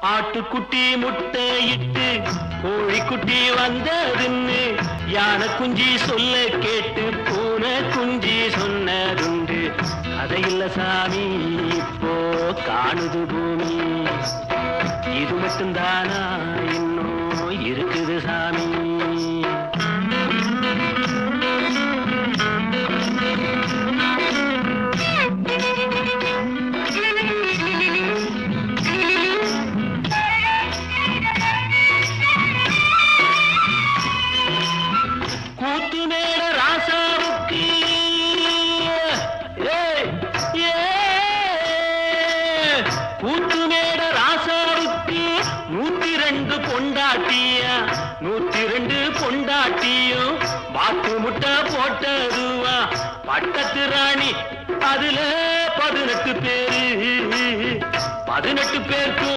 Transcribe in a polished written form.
ஆட்டுக்குட்டி முட்டையிட்டு கோழிக்குட்டி வந்ததுன்னு யானை குஞ்சி சொல்ல கேட்டு பூனை குஞ்சி சொன்னதுண்டு. கதையில்ல சாமி இப்போ காணுது பூமி, இது மட்டும்தானா இன்னும் இருக்குது சாமி. கூத்துமேட ராசாவுக்கு கூத்துமேட ராசாவுக்கு 102 பொண்டாட்டியா, 102 பொண்டாட்டியும் பாத்து முட்டை போட்டதுவா. பட்டத்து ராணி அதுல 18 பேரு, 18 பேருக்கும்